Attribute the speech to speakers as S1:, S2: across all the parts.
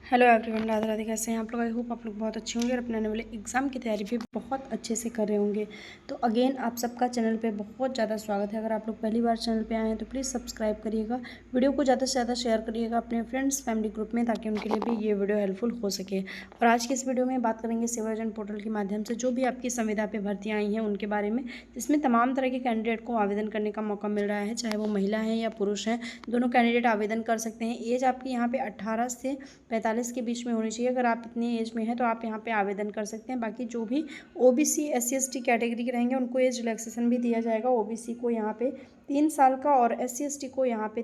S1: Hello everyone, Radhe Radhe. कैसे हैं आप लोग? आई होप आप लोग बहुत अच्छे होंगे और अपने आने वाले एग्ज़ाम की तैयारी भी बहुत अच्छे से कर रहे होंगे। तो अगेन आप सबका चैनल पे बहुत ज़्यादा स्वागत है। अगर आप लोग पहली बार चैनल पे आए हैं तो प्लीज़ सब्सक्राइब करिएगा, वीडियो को ज़्यादा से ज़्यादा शेयर करिएगा अपने फ्रेंड्स फैमिली ग्रुप में, ताकि उनके लिए भी ये वीडियो हेल्पफुल हो सके। और आज की इस वीडियो में बात करेंगे सेवा योजना पोर्टल के माध्यम से जो भी आपकी संविदा पे भर्तियाँ आई हैं उनके बारे में, जिसमें तमाम तरह के कैंडिडेट को आवेदन करने का मौका मिल रहा है, चाहे वो महिला हैं या पुरुष हैं, दोनों कैंडिडेट आवेदन कर सकते हैं। एज आपकी यहाँ पे 18 से 45 के बीच में होनी चाहिए। अगर आप इतनी एज में हैं तो आप यहाँ पे आवेदन कर सकते हैं। बाकी जो भी ओबीसी SC ST कैटेगरी के रहेंगे उनको एज रिलैक्सेशन भी दिया जाएगा। ओबीसी को यहाँ पे 3 साल का और SC ST को यहाँ पे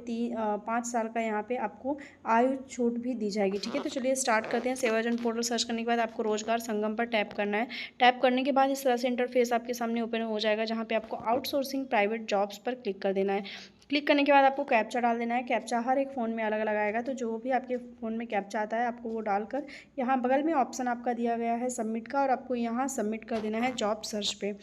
S1: 5 साल का यहाँ पे आपको आयु छूट भी दी जाएगी। ठीक है, तो चलिए स्टार्ट करते हैं। सेवा योजना पोर्टल सर्च करने के बाद आपको रोजगार संगम पर टैप करना है। टैप करने के बाद इस तरह से इंटरफेस आपके सामने ओपन हो जाएगा, जहाँ पे आपको आउटसोर्सिंग प्राइवेट जॉब्स पर क्लिक कर देना है। क्लिक करने के बाद आपको कैप्चा डाल देना है। कैप्चा हर एक फ़ोन में अलग अलग आएगा, तो जो भी आपके फ़ोन में कैप्चा आता है आपको वो डालकर यहाँ बगल में ऑप्शन आपका दिया गया है सबमिट का, और आपको यहाँ सबमिट कर देना है जॉब सर्च पे।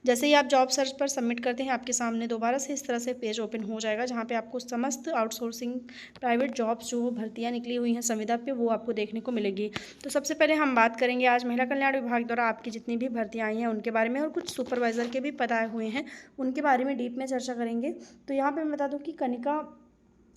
S1: जैसे ही आप जॉब सर्च पर सबमिट करते हैं आपके सामने दोबारा से इस तरह से पेज ओपन हो जाएगा, जहाँ पे आपको समस्त आउटसोर्सिंग प्राइवेट जॉब्स जो भर्तियाँ निकली हुई हैं संविदा पे वो आपको देखने को मिलेगी। तो सबसे पहले हम बात करेंगे आज महिला कल्याण विभाग द्वारा आपकी जितनी भी भर्तियाँ आई हैं उनके बारे में, और कुछ सुपरवाइज़र के भी पद आए हुए हैं उनके बारे में डीप में चर्चा करेंगे। तो यहाँ पे मैं बता दूं कि कनिका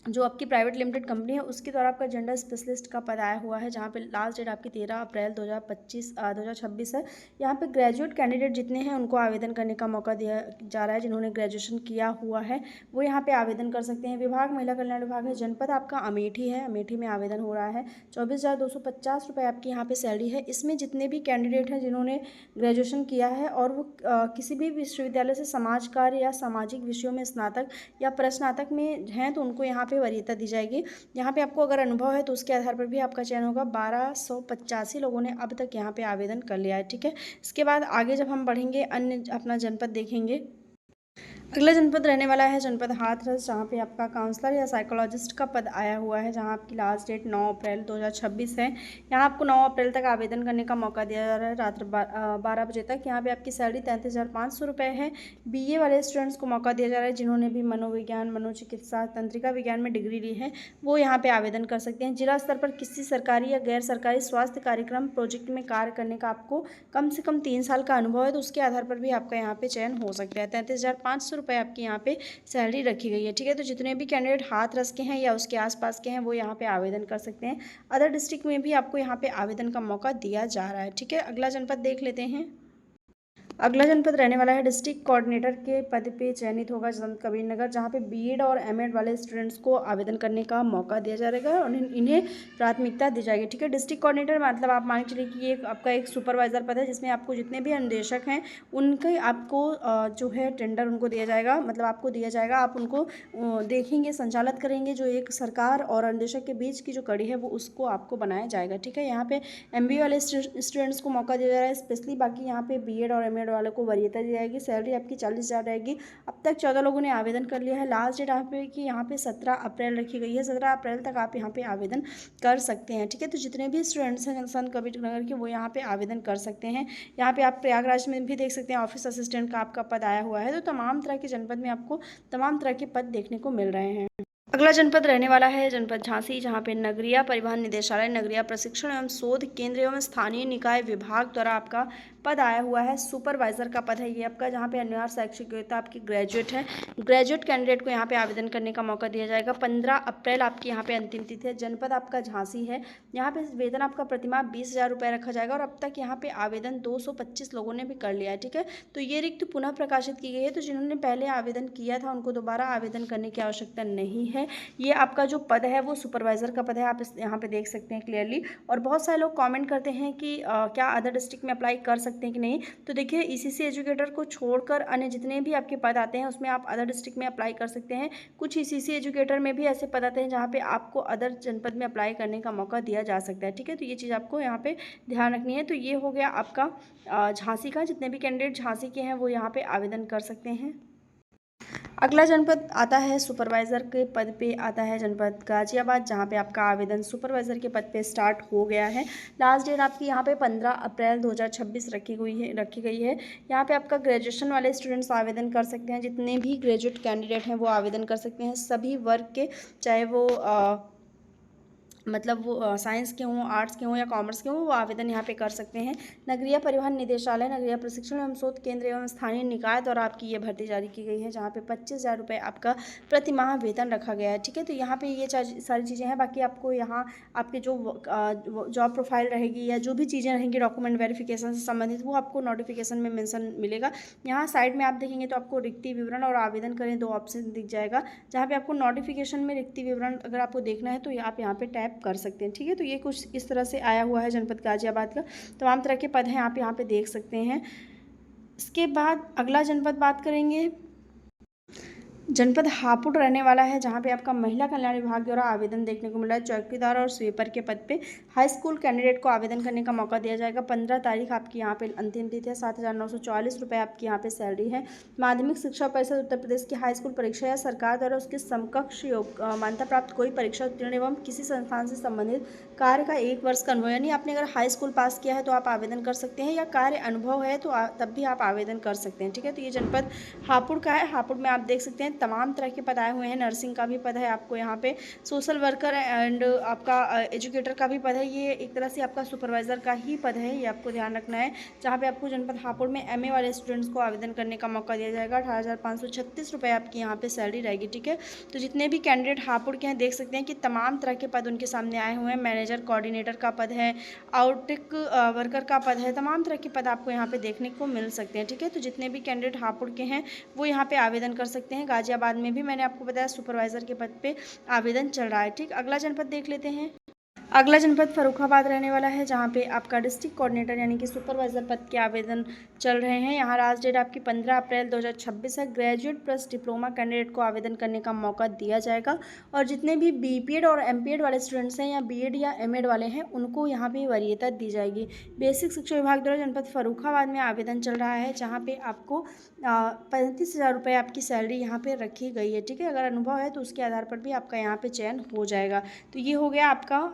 S1: जो आपकी प्राइवेट लिमिटेड कंपनी है उसके द्वारा आपका जेंडर स्पेशलिस्ट का पद आया हुआ है, जहाँ पे लास्ट डेट आपकी 13 अप्रैल 2026 है। यहाँ पे ग्रेजुएट कैंडिडेट जितने हैं उनको आवेदन करने का मौका दिया जा रहा है। जिन्होंने ग्रेजुएशन किया हुआ है वो यहाँ पे आवेदन कर सकते हैं। विभाग महिला कल्याण विभाग है। जनपद आपका अमेठी है, अमेठी में आवेदन हो रहा है। 24,250 रुपये आपकी यहाँ पे सैलरी है। इसमें जितने भी कैंडिडेट हैं जिन्होंने ग्रेजुएशन किया है और वो किसी भी विश्वविद्यालय से समाज कार्य या सामाजिक विषयों में स्नातक या प्रस्नातक में हैं तो उनको यहाँ पे वरीयता दी जाएगी। यहाँ पे आपको अगर अनुभव है तो उसके आधार पर भी आपका चयन होगा। 1285 लोगों ने अब तक यहाँ पे आवेदन कर लिया है। ठीक है, इसके बाद आगे जब हम बढ़ेंगे अन्य अपना जनपद देखेंगे। अगला जनपद रहने वाला है जनपद हाथरस, जहाँ पे आपका काउंसलर या साइकोलॉजिस्ट का पद आया हुआ है, जहाँ आपकी लास्ट डेट 9 अप्रैल 2026 है। यहाँ आपको 9 अप्रैल तक आवेदन करने का मौका दिया जा रहा है, रात 12 बजे तक। यहाँ पे आपकी सैलरी 33,500 रुपये है। BA वाले स्टूडेंट्स को मौका दिया जा रहा है जिन्होंने भी मनोविज्ञान, मनोचिकित्सा, तंत्रिका विज्ञान में डिग्री ली है, वो यहाँ पर आवेदन कर सकते हैं। जिला स्तर पर किसी सरकारी या गैर सरकारी स्वास्थ्य कार्यक्रम प्रोजेक्ट में कार्य करने का आपको कम से कम 3 साल का अनुभव है, तो उसके आधार पर भी आपका यहाँ पे चयन हो सकता है। 33,500 रुपये आपकी यहाँ पे सैलरी रखी गई है। ठीक है, तो जितने भी कैंडिडेट हाथरस के हैं या उसके आसपास के हैं वो यहाँ पे आवेदन कर सकते हैं। अदर डिस्ट्रिक्ट में भी आपको यहाँ पे आवेदन का मौका दिया जा रहा है। ठीक है, अगला जनपद देख लेते हैं। अगला जनपद रहने वाला है डिस्ट्रिक्ट कोऑर्डिनेटर के पद पे चयनित होगा संत कबीरनगर, जहाँ पे BEd और MAd वाले स्टूडेंट्स को आवेदन करने का मौका दिया जाएगा और इन्हें प्राथमिकता दी जाएगी। ठीक है, डिस्ट्रिक्ट कोऑर्डिनेटर मतलब आप मान के चलिए कि ये आपका एक सुपरवाइजर पद है, जिसमें आपको जितने भी अनुदेशक हैं उनके आपको जो है टेंडर उनको दिया जाएगा, मतलब आपको दिया जाएगा, आप उनको देखेंगे, संचालित करेंगे। जो एक सरकार और अनुदेशक के बीच की जो कड़ी है वो उसको आपको बनाया जाएगा। ठीक है, यहाँ पे MBA वाले स्टूडेंट्स को मौका दिया जा रहा है स्पेशली। बाकी यहाँ पे BEd और MAd वालों को वरीयता दी जाएगी। सैलरी आपकी 40,000 रहेगी। अब तक 14 लोगों ने आवेदन कर लिया है। लास्ट डेट यहाँ पे 17 अप्रैल रखी गई है। 17 अप्रैल तक आप यहाँ पे आवेदन कर सकते हैं। ठीक है, तो जितने भी स्टूडेंट्स हैं संत कबीरनगर के वो यहाँ पे आवेदन कर सकते हैं। यहाँ पे आप प्रयागराज में भी देख सकते हैं ऑफिस असिस्टेंट का आपका पद आया हुआ है। तो तमाम तरह के जनपद में आपको तमाम तरह के पद देखने को मिल रहे हैं। अगला जनपद रहने वाला है जनपद झांसी, जहाँ पे नगरीय परिवहन निदेशालय, नगरीय प्रशिक्षण एवं शोध केंद्र एवं स्थानीय निकाय विभाग द्वारा आपका पद आया हुआ है। सुपरवाइजर का पद है ये आपका, जहाँ पे अनिवार्य शैक्षिक योग्यता आपकी ग्रेजुएट है। ग्रेजुएट कैंडिडेट को यहाँ पे आवेदन करने का मौका दिया जाएगा। 15 अप्रैल आपकी यहाँ पे अंतिम तिथि है। जनपद आपका झांसी है। यहाँ पे वेतन आपका प्रतिमाह 20,000 रुपये रखा जाएगा, और अब तक यहाँ पे आवेदन 225 लोगों ने भी कर लिया है। ठीक है, तो ये रिक्त पुनः प्रकाशित की गई है, तो जिन्होंने पहले आवेदन किया था उनको दोबारा आवेदन करने की आवश्यकता नहीं है। ये आपका जो पद है वो सुपरवाइजर का पद है, आप इस यहाँ पे देख सकते हैं क्लियरली। और बहुत सारे लोग कमेंट करते हैं कि क्या अदर डिस्ट्रिक्ट में अप्लाई कर सकते हैं कि नहीं। तो देखिए, ECC एजुकेटर को छोड़कर अन्य जितने भी आपके पद आते हैं उसमें आप अदर डिस्ट्रिक्ट में अप्लाई कर सकते हैं। कुछ ECC एजुकेटर में भी ऐसे पद आते हैं जहाँ पे आपको अदर जनपद में अप्लाई करने का मौका दिया जा सकता है। ठीक है, तो ये चीज़ आपको यहाँ पे ध्यान रखनी है। तो ये हो गया आपका झांसी का। जितने भी कैंडिडेट झांसी के हैं वो यहाँ पे आवेदन कर सकते हैं। अगला जनपद आता है सुपरवाइज़र के पद पे आता है जनपद गाजियाबाद, जहाँ पे आपका आवेदन सुपरवाइज़र के पद पे स्टार्ट हो गया है। लास्ट डेट आपकी यहाँ पे 15 अप्रैल 2026 रखी गई है। यहाँ पे आपका ग्रेजुएशन वाले स्टूडेंट्स आवेदन कर सकते हैं। जितने भी ग्रेजुएट कैंडिडेट हैं वो आवेदन कर सकते हैं, सभी वर्ग के, चाहे वो मतलब वो साइंस के हों, आर्ट्स के हों या कॉमर्स के हों, वो आवेदन यहाँ पे कर सकते हैं। नगरीय परिवहन निदेशालय, नगरीय प्रशिक्षण एवं शोध केंद्र एवं स्थानीय निकाय द्वारा आपकी ये भर्ती जारी की गई है, जहाँ पे 25,000 रुपये आपका प्रति माह वेतन रखा गया है। ठीक है, तो यहाँ पे ये सारी चीज़ें हैं। बाकी आपको यहाँ आपके जो जॉब प्रोफाइल रहेगी या जो भी चीज़ें रहेंगी डॉक्यूमेंट वेरिफिकेशन से संबंधित, वो आपको नोटिफिकेशन में मेंशन मिलेगा। यहाँ साइड में आप देखेंगे तो आपको रिक्ति विवरण और आवेदन करें 2 ऑप्शन दिख जाएगा, जहाँ पे आपको नोटिफिकेशन में रिक्ति विवरण अगर आपको देखना है तो आप यहाँ पे टैप कर सकते हैं। ठीक है, तो ये कुछ इस तरह से आया हुआ है जनपद गाजियाबाद का। तमाम तरह के पद हैं, आप यहाँ पे देख सकते हैं। इसके बाद अगला जनपद बात करेंगे, जनपद हापुड़ रहने वाला है, जहाँ पे आपका महिला कल्याण विभाग द्वारा आवेदन देखने को मिला है। चौकीदार और स्वीपर के पद पे हाई स्कूल कैंडिडेट को आवेदन करने का मौका दिया जाएगा। 15 तारीख आपकी यहाँ पे अंतिम तिथि है। 7,944 रुपये आपकी यहाँ पे सैलरी है। माध्यमिक शिक्षा परिषद उत्तर प्रदेश की हाई स्कूल परीक्षा या सरकार द्वारा उसके समकक्ष मान्यता प्राप्त कोई परीक्षा उत्तीर्ण एवं किसी संस्थान से संबंधित कार्य का 1 वर्ष का अनुभव, यानी आपने अगर हाई स्कूल पास किया है तो आप आवेदन कर सकते हैं, या कार्य अनुभव है तो तब भी आप आवेदन कर सकते हैं। ठीक है, तो ये जनपद हापुड़ का है। हापुड़ में आप देख सकते हैं तमाम तरह के पद आए हुए हैं। नर्सिंग का भी पद है आपको यहाँ पे, सोशल वर्कर एंड आपका एजुकेटर का भी पद है। ये एक तरह से आपका सुपरवाइज़र का ही पद है, ये आपको ध्यान रखना है। जहाँ पे आपको जनपद हापुड़ में एमए वाले स्टूडेंट्स को आवेदन करने का मौका दिया जाएगा। 18,536 रुपये आपकी यहाँ पे सैलरी रहेगी। ठीक है, तो जितने भी कैंडिडेट हापुड़ के हैं देख सकते हैं कि तमाम तरह के पद उनके सामने आए हुए हैं। मैनेजर कोऑर्डिनेटर का पद है, आउटिक वर्कर का पद है, तमाम तरह के पद आपको यहाँ पे देखने को मिल सकते हैं। ठीक है, तो जितने भी कैंडिडेट हापुड़ के हैं वो यहाँ पे आवेदन कर सकते हैं। गाजियाबाद में भी मैंने आपको बताया सुपरवाइज़र के पद पे आवेदन चल रहा है। ठीक, अगला जनपद देख लेते हैं। अगला जनपद फर्रुखाबाद रहने वाला है, जहाँ पे आपका डिस्ट्रिक्ट कोऑर्डिनेटर यानी कि सुपरवाइज़र पद के आवेदन चल रहे हैं। यहाँ लास्ट डेट आपकी 15 अप्रैल 2026 है। ग्रेजुएट प्लस डिप्लोमा कैंडिडेट को आवेदन करने का मौका दिया जाएगा। और जितने भी बीपीएड और एमपीएड वाले स्टूडेंट्स हैं या बीएड या एमएड वाले हैं, उनको यहाँ पे वरीयता दी जाएगी। बेसिक शिक्षा विभाग द्वारा जनपद फर्रुखाबाद में आवेदन चल रहा है, जहाँ पे आपको 35,000 रुपये आपकी सैलरी यहाँ पे रखी गई है। ठीक है, अगर अनुभव है तो उसके आधार पर भी आपका यहाँ पे चयन हो जाएगा। तो ये हो गया आपका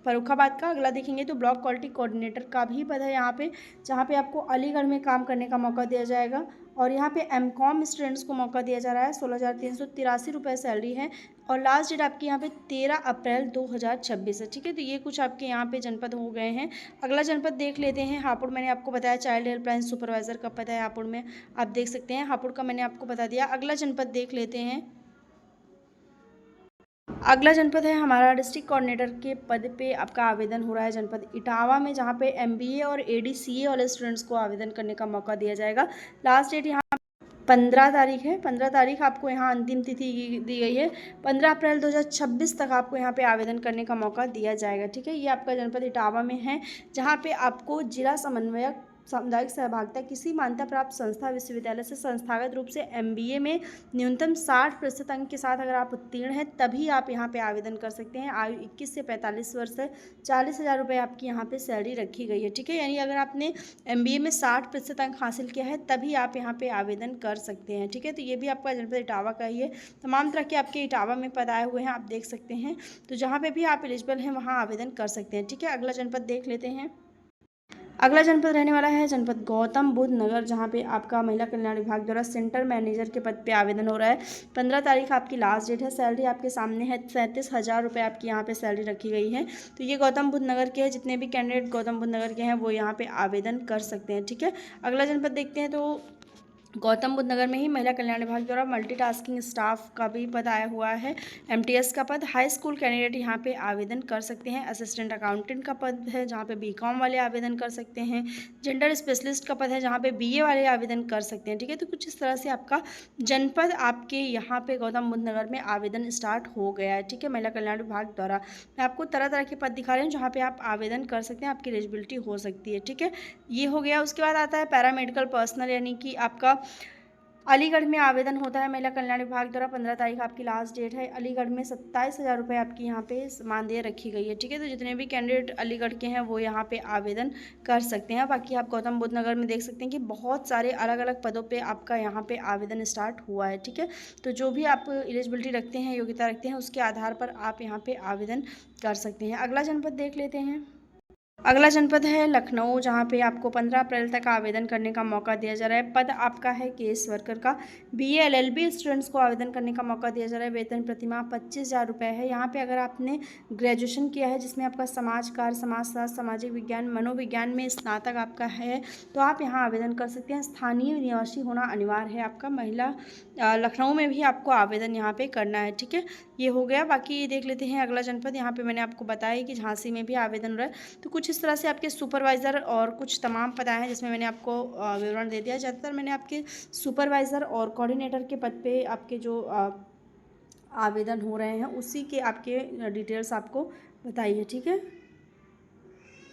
S1: फर्रुखाबाद का। अगला देखेंगे तो ब्लॉक क्वालिटी कोऑर्डिनेटर का भी पद है यहाँ पे, जहाँ पे आपको अलीगढ़ में काम करने का मौका दिया जाएगा। और यहाँ पे एमकॉम स्टूडेंट्स को मौका दिया जा रहा है। 16,383 रुपये सैलरी है। और लास्ट डेट आपकी यहाँ पे 13 अप्रैल 2026 है। ठीक है, तो ये कुछ आपके यहाँ पे जनपद हो गए हैं। अगला जनपद देख लेते हैं। हापुड़ मैंने आपको बताया चाइल्ड हेल्पलाइन सुपरवाइज़र का पद है हापुड़ में, आप देख सकते हैं। हापुड़ का मैंने आपको बता दिया। अगला जनपद देख लेते हैं। अगला जनपद है हमारा डिस्ट्रिक्ट कोऑर्डिनेटर के पद पे आपका आवेदन हो रहा है जनपद इटावा में, जहाँ पे एमबीए और एडीसीए वाले स्टूडेंट्स को आवेदन करने का मौका दिया जाएगा। लास्ट डेट यहाँ 15 तारीख है। 15 तारीख आपको यहाँ अंतिम तिथि दी गई है। 15 अप्रैल 2026 तक आपको यहाँ पे आवेदन करने का मौका दिया जाएगा। ठीक है, ये आपका जनपद इटावा में है, जहाँ पे आपको जिला समन्वयक सामुदायिक सहभागिता किसी मान्यता प्राप्त संस्था विश्वविद्यालय से संस्थागत रूप से एमबीए में न्यूनतम 60% अंक के साथ अगर आप उत्तीर्ण हैं तभी आप यहाँ पे आवेदन कर सकते हैं। आयु 21 से 45 वर्ष है। 40,000 रुपये आपकी यहाँ पे सैलरी रखी गई है। ठीक है, यानी अगर आपने एमबीए में 60% अंक हासिल किया है तभी आप यहाँ पे आवेदन कर सकते हैं। ठीक है, तो ये भी आपका जनपद इटावा का ही है। तमाम तरह के आपके इटावा में पद आए हुए हैं, आप देख सकते हैं। तो जहाँ पर भी आप एलिजिबल हैं वहाँ आवेदन कर सकते हैं। ठीक है, अगला जनपद देख लेते हैं। अगला जनपद रहने वाला है जनपद गौतम बुद्ध नगर, जहाँ पे आपका महिला कल्याण विभाग द्वारा सेंटर मैनेजर के पद पे आवेदन हो रहा है। 15 तारीख आपकी लास्ट डेट है। सैलरी आपके सामने है। 37,000 रुपये आपकी यहाँ पे सैलरी रखी गई है। तो ये गौतम बुद्ध नगर के हैं। जितने भी कैंडिडेट गौतम बुद्ध नगर के हैं वो यहाँ पे आवेदन कर सकते हैं। ठीक है, अगला जनपद देखते हैं। तो गौतम बुद्ध नगर में ही महिला कल्याण विभाग द्वारा मल्टीटास्किंग स्टाफ का भी पद आया हुआ है। एमटीएस का पद, हाई स्कूल कैंडिडेट यहाँ पे आवेदन कर सकते हैं। असिस्टेंट अकाउंटेंट का पद है, जहाँ पे बीकॉम वाले आवेदन कर सकते हैं। जेंडर स्पेशलिस्ट का पद है, जहाँ पे बीए वाले आवेदन कर सकते हैं। ठीक है, तो कुछ इस तरह से आपका जनपद आपके यहाँ पे गौतम बुद्ध नगर में आवेदन स्टार्ट हो गया है। ठीक है, महिला कल्याण विभाग द्वारा मैं आपको तरह तरह के पद दिखा रही हूँ जहाँ पे आप आवेदन कर सकते हैं, आपकी एलिजिबिलिटी हो सकती है। ठीक है, ये हो गया। उसके बाद आता है पैरामेडिकल पर्सनल, यानी कि आपका अलीगढ़ में आवेदन होता है महिला कल्याण विभाग द्वारा। 15 तारीख आपकी लास्ट डेट है। अलीगढ़ में 27,000 रुपये आपकी यहाँ पे मानदेय रखी गई है। ठीक है, तो जितने भी कैंडिडेट अलीगढ़ के हैं वो यहाँ पे आवेदन कर सकते हैं। बाकी आप गौतम बुद्ध नगर में देख सकते हैं कि बहुत सारे अलग अलग पदों पे आपका यहाँ पे आवेदन स्टार्ट हुआ है। ठीक है, तो जो भी आप एलिजिबिलिटी रखते हैं, योग्यता रखते हैं, उसके आधार पर आप यहाँ पर आवेदन कर सकते हैं। अगला जनपद देख लेते हैं। अगला जनपद है लखनऊ, जहाँ पे आपको 15 अप्रैल तक आवेदन करने का मौका दिया जा रहा है। पद आपका है केस वर्कर का। बीए एलएलबी स्टूडेंट्स को आवेदन करने का मौका दिया जा रहा है। वेतन प्रतिमाह 25,000 रुपये है। यहाँ पे अगर आपने ग्रेजुएशन किया है जिसमें आपका समाज कार्य, समाजशास्त्र, सामाजिक विज्ञान, मनोविज्ञान में स्नातक आपका है, तो आप यहाँ आवेदन कर सकते हैं। स्थानीय निवासी होना अनिवार्य है आपका। महिला लखनऊ में भी आपको आवेदन यहाँ पे करना है, ठीक है। ये हो गया। बाकी देख लेते हैं अगला जनपद। यहाँ पे मैंने आपको बताया कि झांसी में भी आवेदन हो रहा है। तो कुछ इस तरह से आपके सुपरवाइज़र और कुछ तमाम पद आए हैं जिसमें मैंने आपको विवरण दे दिया। ज़्यादातर मैंने आपके सुपरवाइज़र और कोऑर्डिनेटर के पद पे आपके जो आवेदन हो रहे हैं उसी के आपके डिटेल्स आपको बताई है, ठीक है।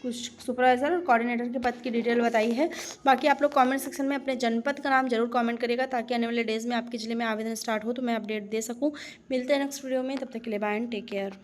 S1: कुछ सुपरवाइज़र और कोऑर्डिनेटर के पद की डिटेल बताई है। बाकी आप लोग कमेंट सेक्शन में अपने जनपद का नाम जरूर कमेंट करिएगा, ताकि आने वाले डेज़ में आपके ज़िले में आवेदन स्टार्ट हो तो मैं अपडेट दे सकूं। मिलते हैं नेक्स्ट वीडियो में, तब तक के लिए बाय एंड टेक केयर।